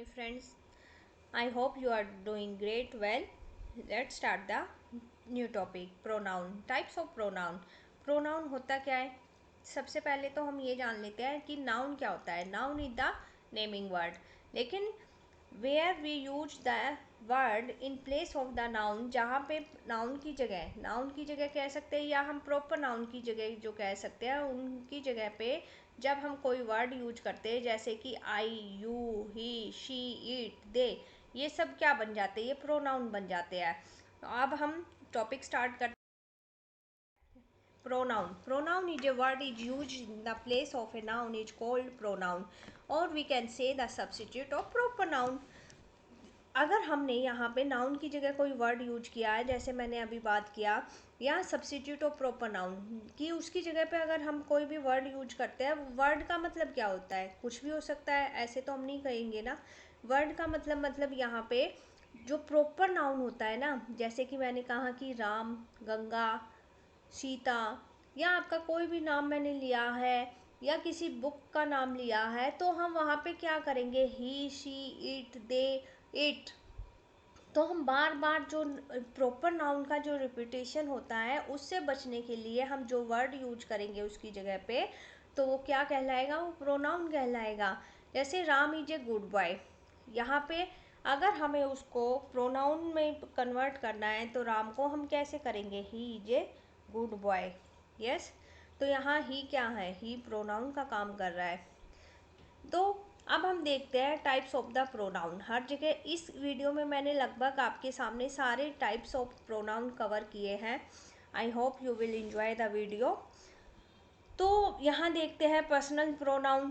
my friends. I hope you are doing great. Well, let's start the new topic. Pronoun. Types of pronoun. Pronoun होता क्या है? सबसे पहले तो हम ये जान लेते हैं कि noun क्या होता है. Noun is the naming word. लेकिन where we use the word in place of the noun, जहाँ पे noun की जगह कह सकते हैं, या हम proper noun की जगह जो कह सकते हैं उनकी जगह पे जब हम कोई वर्ड यूज करते हैं, जैसे कि आई, यू, ही, शी, इट, दे, ये सब क्या बन जाते हैं? ये प्रोनाउन बन जाते हैं. तो अब हम टॉपिक स्टार्ट करते हैं. Pronoun is a word is used in the place of a noun is called pronoun, or we can say the substitute of proper noun. अगर हमने यहाँ पे नाउन की जगह कोई वर्ड यूज किया है, जैसे मैंने अभी बात किया, या सब्सिट्यूट ऑफ प्रॉपर नाउन कि उसकी जगह पे अगर हम कोई भी वर्ड यूज करते हैं, वर्ड का मतलब क्या होता है? कुछ भी हो सकता है, ऐसे तो हम नहीं कहेंगे ना. वर्ड का मतलब यहाँ पे जो प्रॉपर नाउन होता है ना, जैसे कि मैंने कहा कि राम, गंगा, सीता, या आपका कोई भी नाम मैंने लिया है, या किसी बुक का नाम लिया है, तो हम वहाँ पे क्या करेंगे? ही, शी, इट, दे, इट. तो हम बार बार जो प्रॉपर नाउन का जो रिपीटेशन होता है उससे बचने के लिए हम जो वर्ड यूज करेंगे उसकी जगह पे, तो वो क्या कहलाएगा? वो प्रोनाउन कहलाएगा. जैसे Ram is a good boy. यहाँ पे अगर हमें उसको प्रोनाउन में कन्वर्ट करना है तो राम को हम कैसे करेंगे? He is a good boy. Yes. तो यहाँ ही क्या है? ही प्रोनाउन का काम कर रहा है. तो अब हम देखते हैं टाइप्स ऑफ द प्रोनाउन. हर जगह इस वीडियो में मैंने लगभग आपके सामने सारे टाइप्स ऑफ प्रोनाउन कवर किए हैं. I hope you will enjoy the video. तो यहाँ देखते हैं personal pronoun,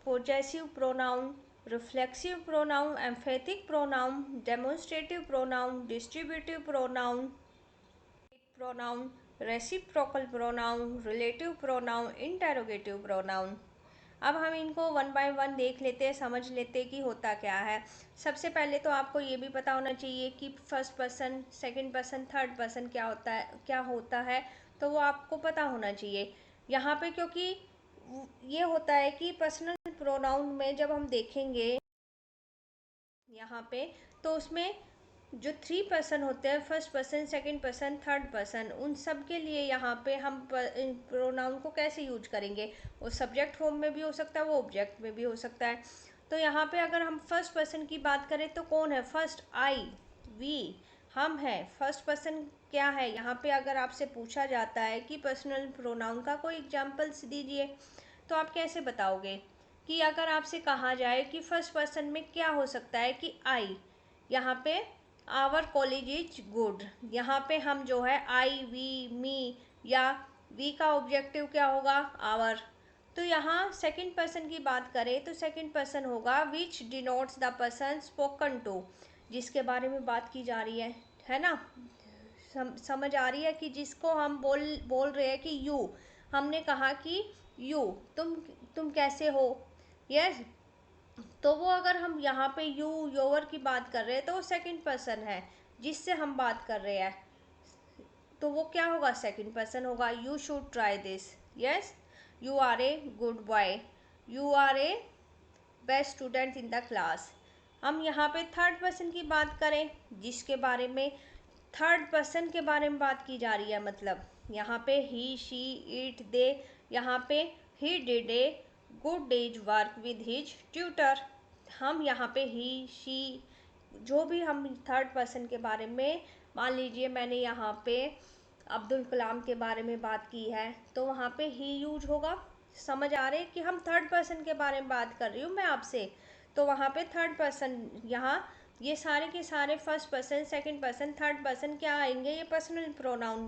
possessive pronoun, reflexive pronoun, emphatic pronoun, demonstrative pronoun, distributive pronoun, pronoun, reciprocal pronoun, relative pronoun, interrogative pronoun. अब हम इनको वन बाय वन देख लेते हैं, समझ लेते हैं कि होता क्या है. सबसे पहले तो आपको ये भी पता होना चाहिए कि first person, second person, third person क्या होता है, तो वो आपको पता होना चाहिए. यहाँ पे क्योंकि ये होता है कि पर्सनल प्रोनाउन में जब हम देखेंगे यहाँ पे, तो उसमें जो थ्री पर्सन होते हैं, first person, second person, third person, उन सब के लिए यहाँ पे हम प्रोनाउन को कैसे यूज करेंगे? वो सब्जेक्ट फॉर्म में भी हो सकता है, वो ऑब्जेक्ट में भी हो सकता है. तो यहाँ पे अगर हम फर्स्ट पर्सन की बात करें तो कौन है? फर्स्ट आई, वी, हम हैं. फर्स्ट पर्सन क्या है? यहाँ पे अगर आपसे पूछा जाता है कि पर्सनल प्रोनाउन का कोई एग्जाम्पल्स दीजिए, तो आप कैसे बताओगे? कि अगर आपसे कहा जाए कि फर्स्ट पर्सन में क्या हो सकता है, कि आई, यहाँ पे आवर कॉलेज इज गुड, यहाँ पे हम जो है आई, वी, मी, या वी का ऑब्जेक्टिव क्या होगा? आवर. तो यहाँ सेकंड पर्सन की बात करें तो सेकंड पर्सन होगा which denotes the person spoken to, जिसके बारे में बात की जा रही है ना. समझ आ रही है कि जिसको हम बोल रहे हैं कि यू, हमने कहा कि यू, तुम कैसे हो. यस. तो वो अगर हम यहाँ पे यू, योवर की बात कर रहे हैं तो वो सेकंड पर्सन है जिससे हम बात कर रहे हैं, तो वो क्या होगा? सेकंड पर्सन होगा. You should try this. Yes. You are a good boy. You are a best student in the class. हम यहाँ पे थर्ड पर्सन की बात करें, जिसके बारे में थर्ड पर्सन के बारे में बात की जा रही है, मतलब यहाँ पे ही, शी, इट, दे, यहाँ पे he did a good days work with his tutor. हम यहाँ पे ही, शी, जो भी हम थर्ड पर्सन के बारे में, मान लीजिए मैंने यहाँ पे अब्दुल कलाम के बारे में बात की है, तो वहाँ पे ही यूज होगा. समझ आ रहे कि हम थर्ड पर्सन के बारे में बात कर रही हूँ मैं आपसे, तो वहाँ पे थर्ड पर्सन, यहाँ ये सारे के सारे first person, second person, third person क्या आएंगे? ये पर्सनल प्रोनाउन.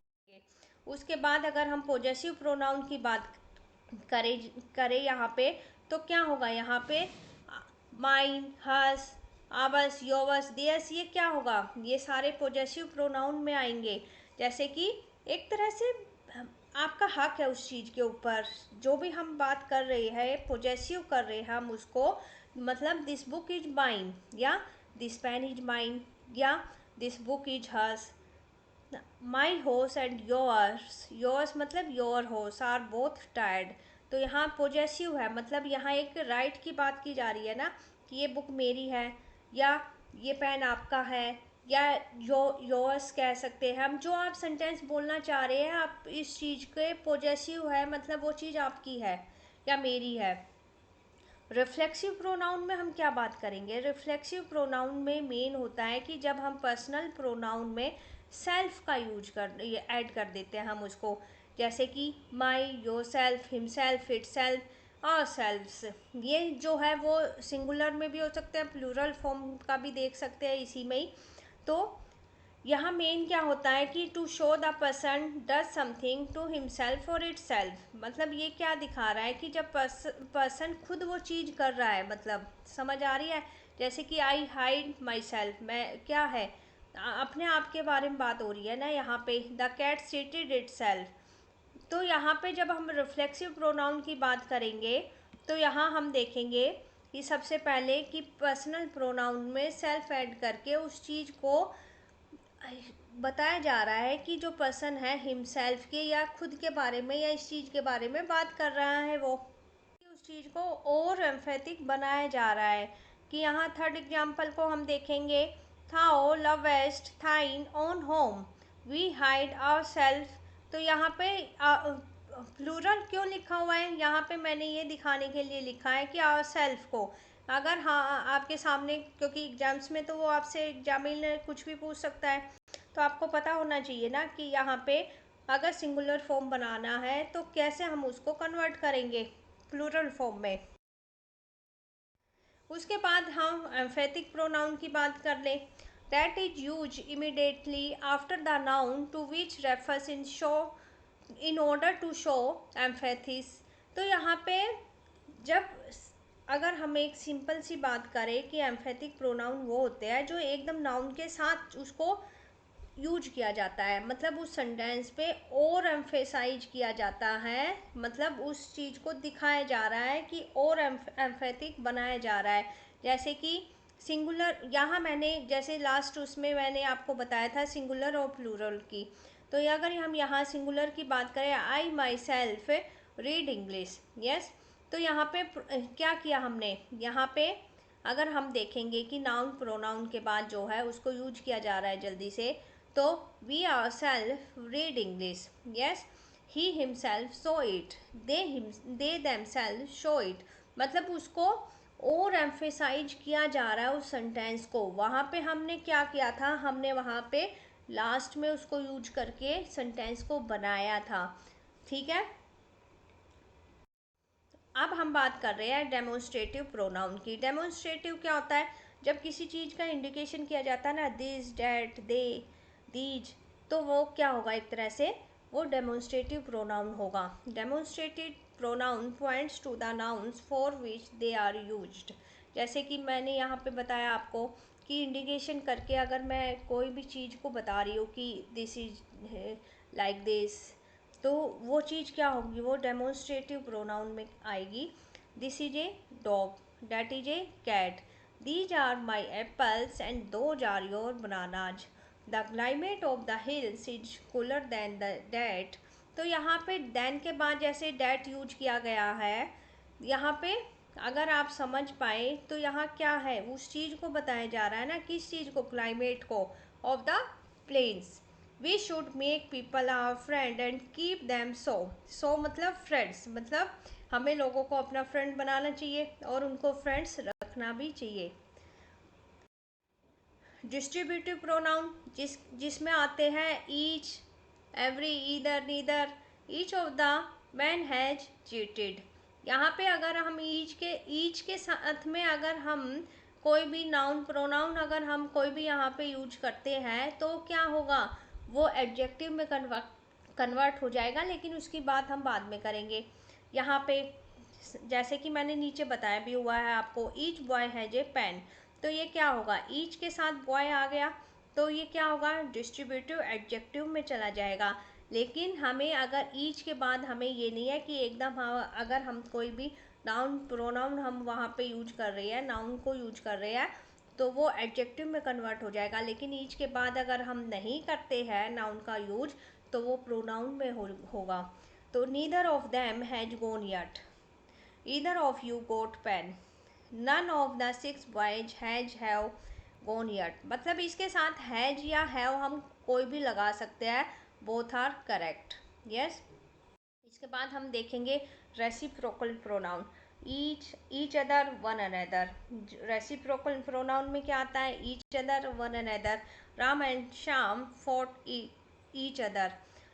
उसके बाद अगर हम पोजेसिव प्रोनाउन की बात करें यहाँ पे, तो क्या होगा? यहाँ पे mine, hers, ours, yours, theirs, ये क्या होगा? ये सारे पोजेसिव प्रोनाउन में आएंगे. जैसे कि एक तरह से आपका हक है उस चीज़ के ऊपर, जो भी हम बात कर रहे हैं, पोजेसिव कर रहे हैं हम उसको, मतलब दिस बुक इज माइन, या दिस पेन इज माइन, या this book is hers. My horse and yours, yours मतलब your horse are both tired. तो यहाँ पोजेसिव है, मतलब यहाँ एक राइट की बात की जा रही है ना, कि ये बुक मेरी है, या ये पेन आपका है, या योर्स कह सकते हैं हम। जो आप सेंटेंस बोलना चाह रहे हैं, आप इस चीज़ के पॉजेसिव है, मतलब वो चीज़ आपकी है या मेरी है। रिफ्लेक्सिव प्रोनाउन में हम क्या बात करेंगे? रिफ्लेक्सिव प्रोनाउन में मेन होता है कि जब हम पर्सनल प्रोनाउन में सेल्फ का यूज कर ऐड कर देते हैं हम उसको, जैसे कि my, yourself, himself, itself, ourselves. ये जो है वो सिंगुलर में भी हो सकते हैं, प्लूरल फॉर्म का भी देख सकते हैं इसी में ही। तो यहाँ मेन क्या होता है कि to show the person does something to himself और इट सेल्फ, मतलब ये क्या दिखा रहा है कि जब पर्सन खुद वो चीज़ कर रहा है, मतलब समझ आ रही है। जैसे कि आई हाइड माई सेल्फ, मैं क्या है, अपने आप के बारे में बात हो रही है ना यहाँ पे। The cat seated itself. तो यहाँ पे जब हम रिफ्लेक्सिव प्रोनाउन की बात करेंगे तो यहाँ हम देखेंगे कि सबसे पहले कि पर्सनल प्रोनाउन में सेल्फ ऐड करके उस चीज़ को बताया जा रहा है कि जो पर्सन है हिमसेल्फ के या खुद के बारे में या इस चीज़ के बारे में बात कर रहा है, वो उस चीज़ को और एम्फेटिक बनाया जा रहा है। कि यहाँ थर्ड एग्जांपल को हम देखेंगे, thou lovest thine own home, we hide ourself. तो यहाँ पे प्लूरल क्यों लिखा हुआ है? यहाँ पे मैंने ये दिखाने के लिए लिखा है कि आवर सेल्फ को, अगर हाँ आपके सामने, क्योंकि एग्जाम्स में तो वो आपसे एग्जामिनर ने कुछ भी पूछ सकता है, तो आपको पता होना चाहिए ना कि यहाँ पे अगर सिंगुलर फॉर्म बनाना है तो कैसे हम उसको कन्वर्ट करेंगे प्लूरल फॉर्म में। उसके बाद हम एम्फेटिक प्रोनाउन की बात कर लें। That is use immediately after the noun to which refers in show in order to show emphasis. तो यहाँ पे जब अगर हम एक सिंपल सी बात करें कि एम्फेटिक प्रोनाउन वो होते हैं जो एकदम नाउन के साथ उसको यूज किया जाता है, मतलब उस सेंटेंस पे और एम्फेसाइज किया जाता है, मतलब उस चीज़ को दिखाया जा रहा है कि और एम्फेटिक बनाया जा रहा है। जैसे कि सिंगुलर, यहाँ मैंने जैसे लास्ट उसमें मैंने आपको बताया था सिंगुलर और प्लूरल की। तो अगर हम यहाँ सिंगुलर की बात करें, I myself read English, yes. तो यहाँ पे क्या किया हमने, यहाँ पे अगर हम देखेंगे कि नाउन प्रोनाउन के बाद जो है उसको यूज किया जा रहा है जल्दी से, तो we ourself read English, yes. He himself show it, they themselves show it, मतलब उसको और एम्फेसाइज किया जा रहा है उस सेंटेंस को। वहाँ पे हमने क्या किया था, हमने वहाँ पे लास्ट में उसको यूज करके सेंटेंस को बनाया था, ठीक है। अब हम बात कर रहे हैं डेमोन्स्ट्रेटिव प्रोनाउन की। डेमोन्स्ट्रेटिव क्या होता है? जब किसी चीज़ का इंडिकेशन किया जाता है ना, दिस, डैट, दे, दीज, तो वो क्या होगा, एक तरह से वो डेमोन्स्ट्रेटिव प्रोनाउन होगा। Demonstrative pronoun points to the nouns for which they are used. जैसे कि मैंने यहाँ पे बताया आपको कि इंडिकेशन करके अगर मैं कोई भी चीज़ को बता रही हूँ कि दिस इज लाइक दिस, तो वो चीज़ क्या होगी, वो डेमोन्स्ट्रेटिव प्रोनाउन में आएगी। This is a dog, that is a cat, these are my apples and those are your bananas, the climate of the hills is cooler than the that. तो यहाँ पे दैन के बाद जैसे डैट यूज किया गया है, यहाँ पे अगर आप समझ पाए तो यहाँ क्या है, उस चीज़ को बताया जा रहा है ना, किस चीज़ को, क्लाइमेट को, of the plains. We should make people our friend and keep them so. So मतलब फ्रेंड्स, मतलब हमें लोगों को अपना फ्रेंड बनाना चाहिए और उनको फ्रेंड्स रखना भी चाहिए। डिस्ट्रीब्यूटिव प्रोनाउन जिसमें आते हैं each, every, either, neither, each of the man has cheated. यहाँ पे अगर हम ईच के साथ में अगर हम कोई भी नाउन प्रोनाउन अगर हम कोई भी यहाँ पे यूज करते हैं तो क्या होगा, वो एडजेक्टिव में कन्वर्ट हो जाएगा, लेकिन उसकी बात हम बाद में करेंगे। यहाँ पे जैसे कि मैंने नीचे बताया भी हुआ है आपको, each boy has a pen, तो ये क्या होगा, ईच के साथ बॉय आ गया तो ये क्या होगा, डिस्ट्रीब्यूटिव एडजेक्टिव में चला जाएगा। लेकिन हमें अगर ईच के बाद हमें ये नहीं है कि एकदम अगर हम कोई भी नाउन प्रोनाउन हम वहाँ पे यूज कर रहे हैं, नाउन को यूज कर रहे हैं, तो वो एडजेक्टिव में कन्वर्ट हो जाएगा। लेकिन ईच के बाद अगर हम नहीं करते हैं नाउन का यूज तो वो प्रोनाउन में होगा। तो neither of them has gone yet, either of you got pen, none of the 6 boys have gone yet, मतलब इसके साथ हैज या हैव हम कोई भी लगा सकते हैं, बोथ आर करेक्ट। यस। इसके बाद हम देखेंगे reciprocal pronoun, each other one another. Reciprocal pronoun में क्या आता है, each other one another. Ram and Shyam fought each other,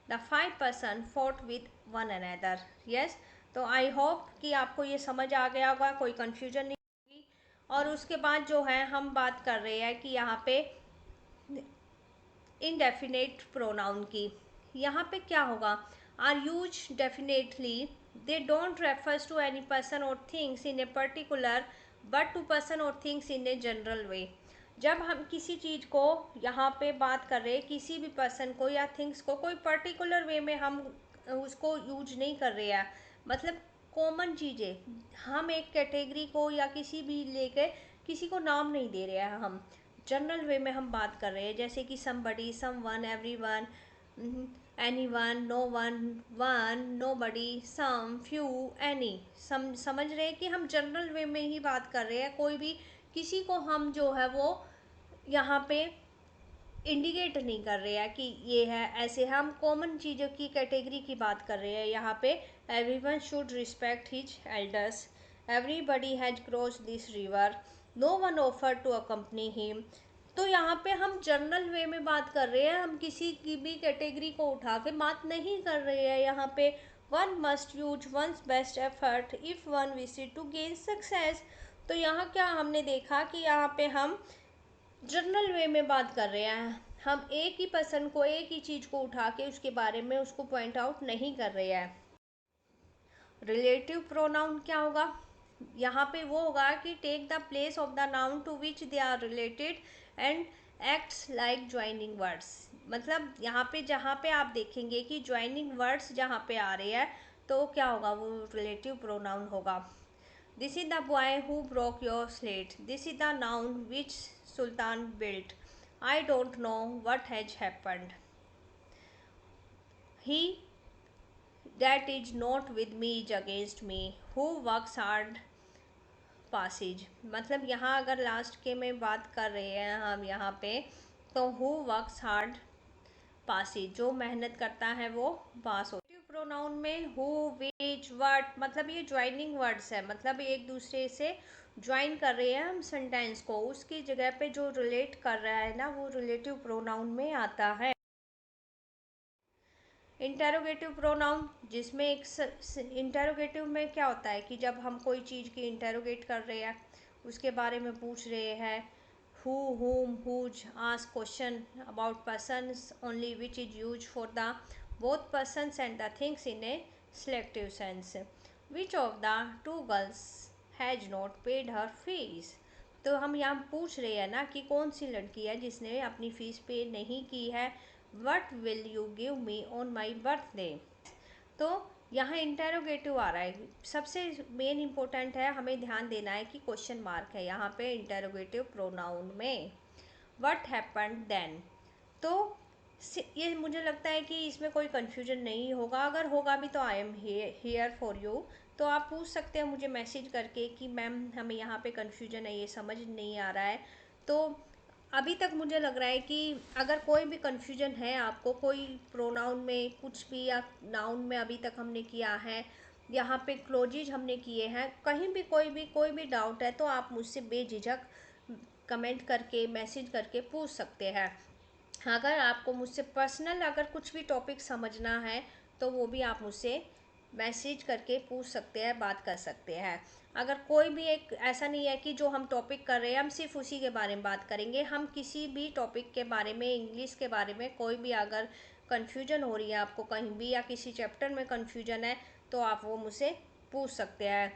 the 5 person fought with one another. Yes. तो आई होप कि आपको ये समझ आ गया होगा, कोई कंफ्यूजन नहीं होगी। और उसके बाद जो है हम बात कर रहे हैं कि यहाँ पे इनडेफिनेट प्रोनाउन की। यहाँ पे क्या होगा, are use definitely, they don't refers to any person or things in a particular but to person or things in a general way. जब हम किसी चीज़ को यहाँ पे बात कर रहे हैं, किसी भी पर्सन को या थिंग्स को कोई पर्टिकुलर वे में हम उसको यूज नहीं कर रहे हैं, मतलब कॉमन चीज़ें, हम एक कैटेगरी को या किसी भी लेके किसी को नाम नहीं दे रहे हैं, हम जनरल वे में हम बात कर रहे हैं, जैसे कि somebody, someone, everyone, anyone, no one, one, nobody, some, few, any. समझ रहे हैं कि हम जनरल वे में ही बात कर रहे हैं, कोई भी किसी को हम जो है वो यहाँ पे इंडिकेट नहीं कर रहे हैं कि ये है, ऐसे हम कॉमन चीज़ों की कैटेगरी की बात कर रहे हैं यहाँ पे। Everyone should respect his elders, everybody has cross this river, no one offer to accompany him. तो यहाँ पे हम जनरल वे में बात कर रहे हैं, हम किसी की भी कैटेगरी को उठा के बात नहीं कर रहे हैं यहाँ पे। One must use one's best effort if one wishes to gain success. तो यहाँ क्या हमने देखा कि यहाँ पे हम जनरल वे में बात कर रहे हैं, हम एक ही पर्सन को, एक ही चीज़ को उठा के उसके बारे में उसको पॉइंट आउट नहीं कर रहे हैं। रिलेटिव प्रोनाउन क्या होगा, यहाँ पे वो होगा कि take the place of the noun to which they are related and acts like joining words. मतलब यहाँ पे जहाँ पे आप देखेंगे कि ज्वाइनिंग वर्ड्स जहाँ पे आ रहे हैं तो क्या होगा, वो रिलेटिव प्रोनाउन होगा। This is the boy who broke your slate, this is the noun which Sultan built, I don't know what has happened, he that is not with me is against me, who works hard passes। मतलब यहाँ अगर last के में बात कर रहे हैं हम यहाँ पे, तो who works hard passes, जो मेहनत करता है वो पास हो। प्रोनाउन में who, which, what, मतलब ये ज्वाइनिंग वर्ड्स है, मतलब एक दूसरे से ज्वाइन कर रहे हैं हम सेंटेंस को, उसकी जगह पे जो रिलेट कर रहा है ना वो रिलेटिव प्रोनाउन में आता है। इंटेरोगेटिव प्रोनाउन, जिसमें एक इंटेरोगेटिव में क्या होता है कि जब हम कोई चीज़ की इंटेरोगेट कर रहे हैं, उसके बारे में पूछ रहे हैं, who, whom, whose, ask question about persons only which is use for the both persons and the things in A selective sense. Which of the two girls has not paid her fees. तो हम यहाँ पूछ रहे हैं ना कि कौन सी लड़की है जिसने अपनी फ़ीस पे नहीं की है। What will you give me on my birthday. तो यहाँ इंटेरोगेटिव आ रहा है, सबसे मेन इम्पोर्टेंट है, हमें ध्यान देना है कि क्वेश्चन मार्क है यहाँ पे इंटेरोगेटिव प्रोनाउन में। वट हैपेंड देन, तो ये मुझे लगता है कि इसमें कोई कन्फ्यूजन नहीं होगा, अगर होगा भी तो I am here for you. तो आप पूछ सकते हैं मुझे मैसेज करके कि मैम हमें यहाँ पे कन्फ्यूजन है, ये समझ नहीं आ रहा है। तो अभी तक मुझे लग रहा है कि अगर कोई भी कन्फ्यूजन है आपको, कोई प्रोनाउन में कुछ भी या नाउन में अभी तक हमने किया है, यहाँ पे क्लोजेज हमने किए हैं, कहीं भी कोई भी डाउट है तो आप मुझसे बेझिझक कमेंट करके, मैसेज करके पूछ सकते हैं। अगर आपको मुझसे पर्सनल अगर कुछ भी टॉपिक समझना है तो वो भी आप मुझसे मैसेज करके पूछ सकते हैं, बात कर सकते हैं। अगर कोई भी एक ऐसा नहीं है कि जो हम टॉपिक कर रहे हैं हम सिर्फ उसी के बारे में बात करेंगे, हम किसी भी टॉपिक के बारे में, इंग्लिश के बारे में कोई भी अगर कन्फ्यूजन हो रही है आपको कहीं भी, या किसी चैप्टर में कन्फ्यूजन है, तो आप वो मुझसे पूछ सकते हैं।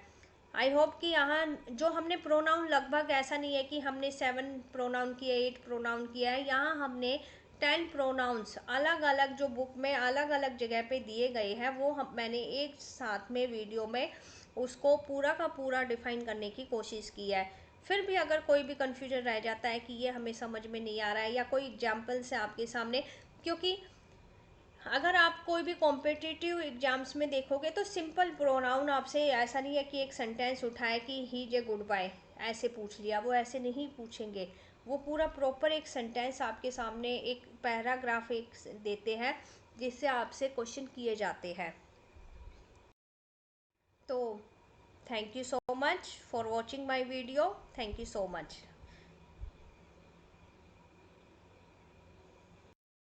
आई होप कि यहाँ जो हमने प्रोनाउन, लगभग ऐसा नहीं है कि हमने 7 प्रोनाउन किया, 8 प्रोनाउन किया है, यहाँ हमने 10 प्रोनाउंस अलग अलग जो बुक में अलग अलग जगह पे दिए गए हैं, वो मैंने एक साथ में वीडियो में उसको पूरा का पूरा डिफाइन करने की कोशिश की है। फिर भी अगर कोई भी कन्फ्यूजन रह जाता है कि ये हमें समझ में नहीं आ रहा है, या कोई एग्जाम्पल्स है आपके सामने, क्योंकि अगर आप कोई भी कॉम्पिटिटिव एग्जाम्स में देखोगे तो सिंपल प्रोनाउन आपसे, ऐसा नहीं है कि एक सेंटेंस उठाए कि ही जे गुड बाय, ऐसे पूछ लिया, वो ऐसे नहीं पूछेंगे। वो पूरा प्रॉपर एक सेंटेंस आपके सामने, एक पैराग्राफ एक देते हैं जिससे आपसे क्वेश्चन किए जाते हैं। तो thank you so much for watching my video. Thank you so much.